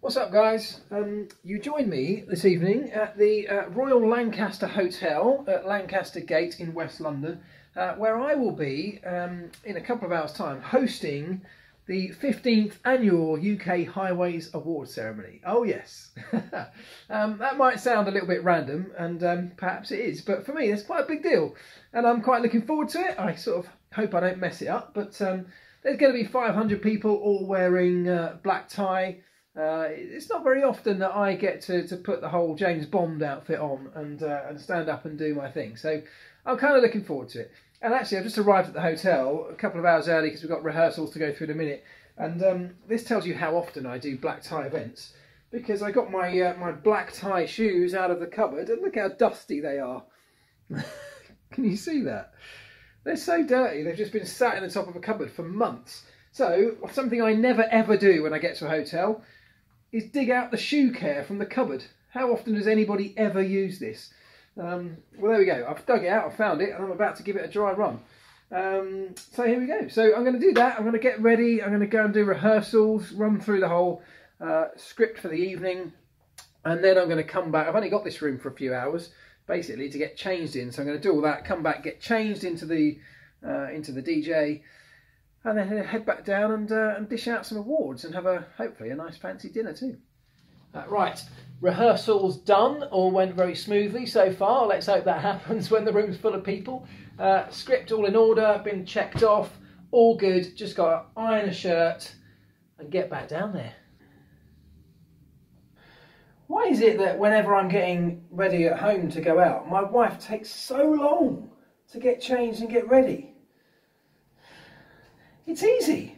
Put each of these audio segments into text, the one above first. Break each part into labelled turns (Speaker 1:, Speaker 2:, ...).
Speaker 1: What's up, guys? You join me this evening at the Royal Lancaster Hotel at Lancaster Gate in West London, where I will be, in a couple of hours' time, hosting the 15th annual UK Highways Awards ceremony. Oh yes, that might sound a little bit random, and perhaps it is, but for me it's quite a big deal, and I'm quite looking forward to it. I sort of hope I don't mess it up, but there's going to be 500 people all wearing black tie. It's not very often that I get to put the whole James Bond outfit on and stand up and do my thing, so I'm kind of looking forward to it. And actually I've just arrived at the hotel a couple of hours early because we've got rehearsals to go through in a minute, and this tells you how often I do black tie events, because I got my my black tie shoes out of the cupboard, and look how dusty they are. Can you see that? They're so dirty, they've just been sat in the top of a cupboard for months. So something I never ever do when I get to a hotel is dig out the shoe care from the cupboard. How often does anybody ever use this? Well, there we go. I've dug it out, I found it, and I'm about to give it a dry run. So here we go. So I'm going to do that. I'm going to get ready. I'm going to go and do rehearsals, run through the whole script for the evening, and then I'm going to come back. I've only got this room for a few hours, basically, to get changed in. So I'm going to do all that, come back, get changed into the DJ, and then head back down and dish out some awards and have hopefully a nice fancy dinner too. Right, rehearsals done, all went very smoothly so far. Let's hope that happens when the room's full of people. Script all in order, been checked off, all good. Just got to iron a shirt and get back down there. Why is it that whenever I'm getting ready at home to go out, my wife takes so long to get changed and get ready? It's easy.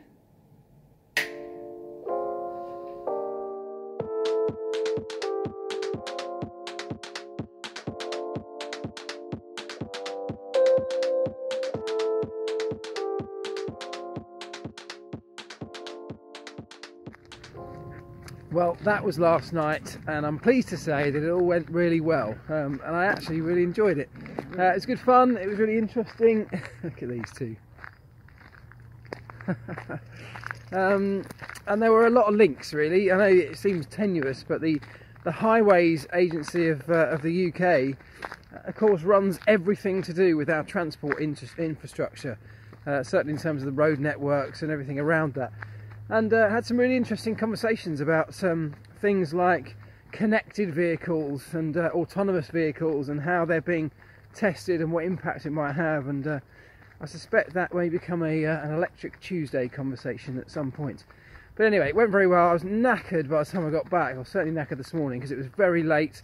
Speaker 1: Well, that was last night, and I'm pleased to say that it all went really well, and I actually really enjoyed it. It was good fun, it was really interesting. Look at these two. And there were a lot of links, really. I know it seems tenuous, but the Highways Agency of the UK, of course, runs everything to do with our transport infrastructure, certainly in terms of the road networks and everything around that. And had some really interesting conversations about things like connected vehicles and autonomous vehicles and how they're being tested and what impact it might have. And I suspect that may become an Electric Tuesday conversation at some point. But anyway, it went very well. I was knackered by the time I got back. I was certainly knackered this morning because it was very late.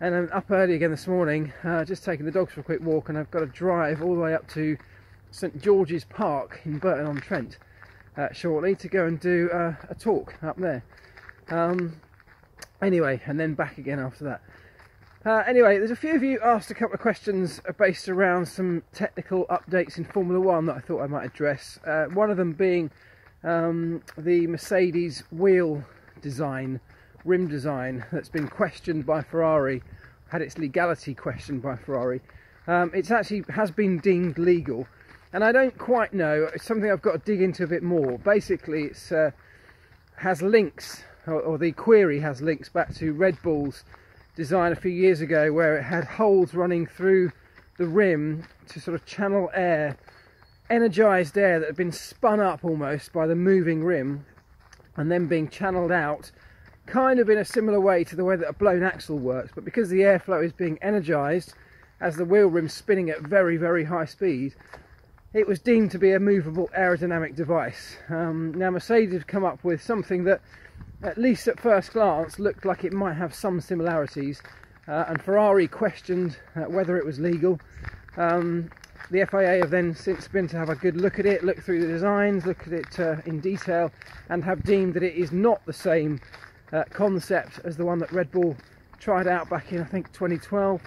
Speaker 1: And I'm up early again this morning, just taking the dogs for a quick walk, and I've got to drive all the way up to St George's Park in Burton-on-Trent shortly to go and do a talk up there. Anyway, and then back again after that. Anyway, there's a few of you asked a couple of questions based around some technical updates in Formula 1 that I thought I might address. One of them being the Mercedes wheel design, rim design, that's been questioned by Ferrari, had its legality questioned by Ferrari. It actually has been deemed legal, and I don't quite know, it's something I've got to dig into a bit more. Basically, it's has links, or the query has links back to Red Bull's design a few years ago, where it had holes running through the rim to sort of channel air, energized air that had been spun up almost by the moving rim and then being channeled out, kind of in a similar way to the way that a blown axle works, but because the airflow is being energized as the wheel rim's spinning at very, very high speed, it was deemed to be a movable aerodynamic device. Now Mercedes have come up with something that, at least at first glance, looked like it might have some similarities, and Ferrari questioned whether it was legal. The FIA have then since been to have a good look at it, look through the designs, look at it in detail, and have deemed that it is not the same concept as the one that Red Bull tried out back in, I think, 2012,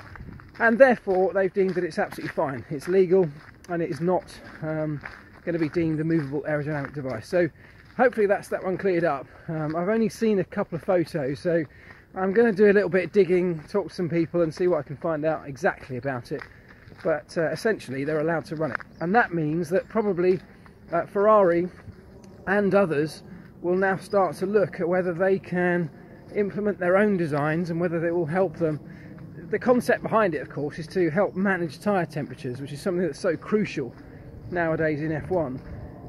Speaker 1: and therefore they've deemed that it's absolutely fine. It's legal, and it is not going to be deemed a movable aerodynamic device. So hopefully that's that one cleared up. I've only seen a couple of photos, so I'm going to do a little bit of digging, talk to some people and see what I can find out exactly about it. But essentially they're allowed to run it, and that means that probably Ferrari and others will now start to look at whether they can implement their own designs and whether they will help them. The concept behind it, of course, is to help manage tyre temperatures, which is something that's so crucial nowadays in F1.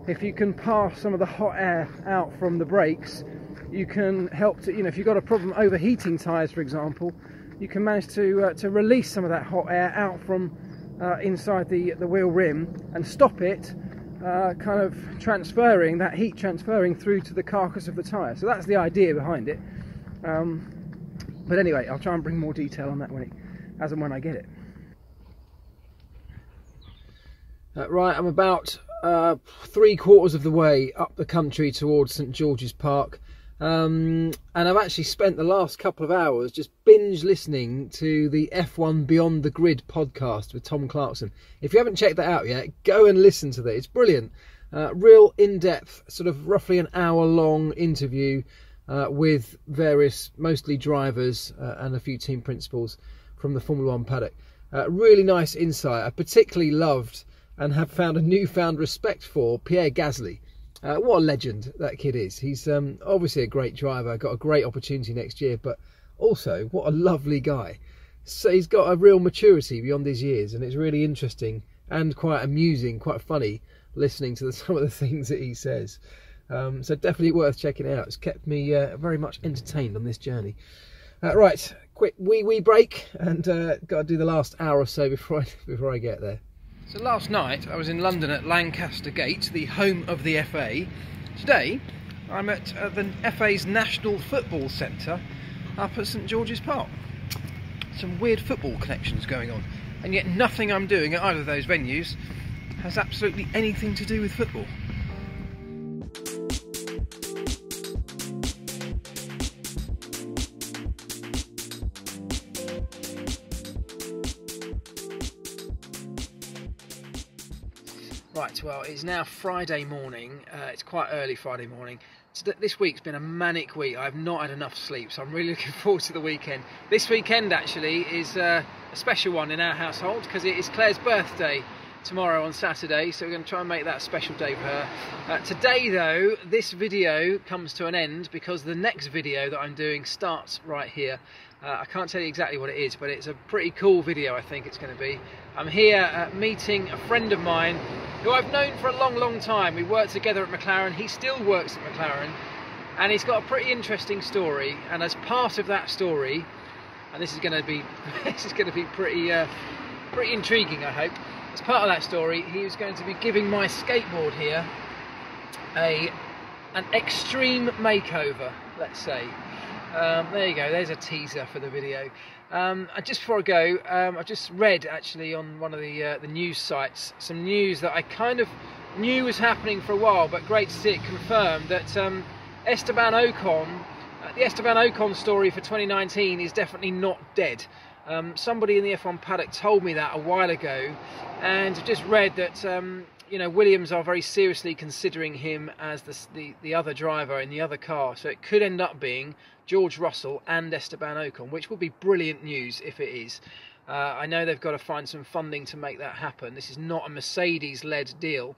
Speaker 1: If you can pass some of the hot air out from the brakes, you can help to, if you've got a problem overheating tyres, for example, you can manage to release some of that hot air out from inside the wheel rim and stop it kind of transferring, that heat transferring through to the carcass of the tyre. So that's the idea behind it. But anyway, I'll try and bring more detail on that as and when I get it. Right, I'm about 3/4 of the way up the country towards St George's Park, and I've actually spent the last couple of hours just binge listening to the F1 Beyond the Grid podcast with Tom Clarkson. If you haven't checked that out yet, go and listen to that. It's brilliant. Real in-depth, sort of roughly an hour-long interview with various, mostly drivers and a few team principals from the Formula One paddock. Really nice insight. I particularly loved and have found a newfound respect for Pierre Gasly. What a legend that kid is. He's obviously a great driver, got a great opportunity next year, but also what a lovely guy. So he's got a real maturity beyond his years, and it's really interesting and quite amusing, quite funny listening to some of the things that he says. So definitely worth checking out. It's kept me very much entertained on this journey. Right, quick wee break, and got to do the last hour or so before I get there. So last night I was in London at Lancaster Gate, the home of the FA. Today I'm at the FA's National Football Centre up at St George's Park. Some weird football connections going on, and yet nothing I'm doing at either of those venues has absolutely anything to do with football. Right, well, it's now Friday morning. It's quite early Friday morning. This week's been a manic week. I've not had enough sleep, so I'm really looking forward to the weekend. This weekend actually is a special one in our household because it is Claire's birthday tomorrow on Saturday, so we're going to try and make that a special day for her. Today though, this video comes to an end because the next video that I'm doing starts right here. I can't tell you exactly what it is, but it's a pretty cool video, I think it's going to be. I'm here meeting a friend of mine who I've known for a long time. We worked together at McLaren. He still works at McLaren, and he's got a pretty interesting story, and as part of that story, and this is going to be pretty intriguing, I hope. As part of that story, he was going to be giving my skateboard here an extreme makeover, let's say. There you go, there's a teaser for the video. And just before I go, I just read actually on one of the news sites some news that I kind of knew was happening for a while, but great to see it confirmed that Esteban Ocon, the Esteban Ocon story for 2019 is definitely not dead. Somebody in the F1 paddock told me that a while ago, and just read that Williams are very seriously considering him as the other driver in the other car, so it could end up being George Russell and Esteban Ocon, which would be brilliant news if it is. I know they've got to find some funding to make that happen. This is not a Mercedes-led deal,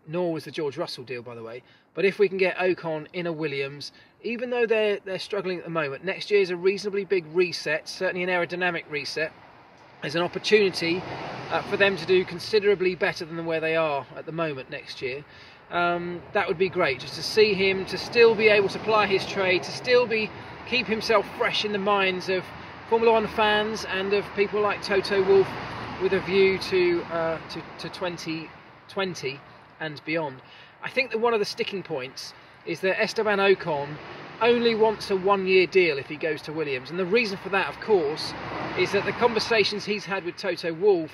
Speaker 1: nor was the George Russell deal, by the way. But if we can get Ocon in a Williams, even though they're struggling at the moment, next year is a reasonably big reset, certainly an aerodynamic reset. There's an opportunity for them to do considerably better than where they are at the moment next year. That would be great, just to see him to still be able to ply his trade, to still keep himself fresh in the minds of Formula One fans and of people like Toto Wolff, with a view to 2020 and beyond. I think that one of the sticking points is that Esteban Ocon only wants a one-year deal if he goes to Williams, and the reason for that, of course, is that the conversations he's had with Toto Wolff,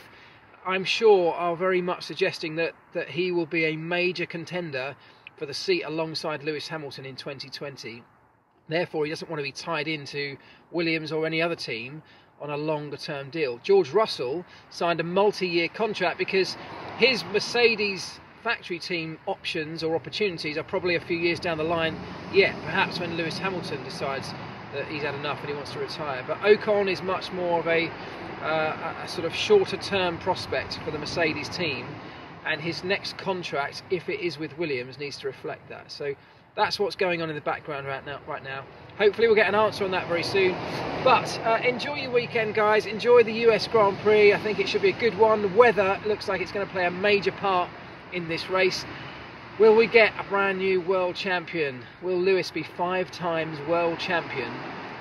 Speaker 1: I'm sure, are very much suggesting that he will be a major contender for the seat alongside Lewis Hamilton in 2020. Therefore, he doesn't want to be tied into Williams or any other team on a longer-term deal. George Russell signed a multi-year contract because his Mercedes factory team options or opportunities are probably a few years down the line yet, perhaps when Lewis Hamilton decides that he's had enough and he wants to retire. But Ocon is much more of a sort of shorter term prospect for the Mercedes team, and his next contract, if it is with Williams, needs to reflect that. So that's what's going on in the background right now. Hopefully we'll get an answer on that very soon. But enjoy your weekend, guys. Enjoy the US Grand Prix. I think it should be a good one. The weather looks like it's going to play a major part in this race. Will we get a brand new world champion? Will Lewis be 5 times world champion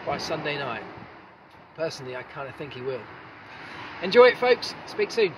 Speaker 1: by Sunday night? Personally, I kind of think he will. Enjoy it, folks. Speak soon.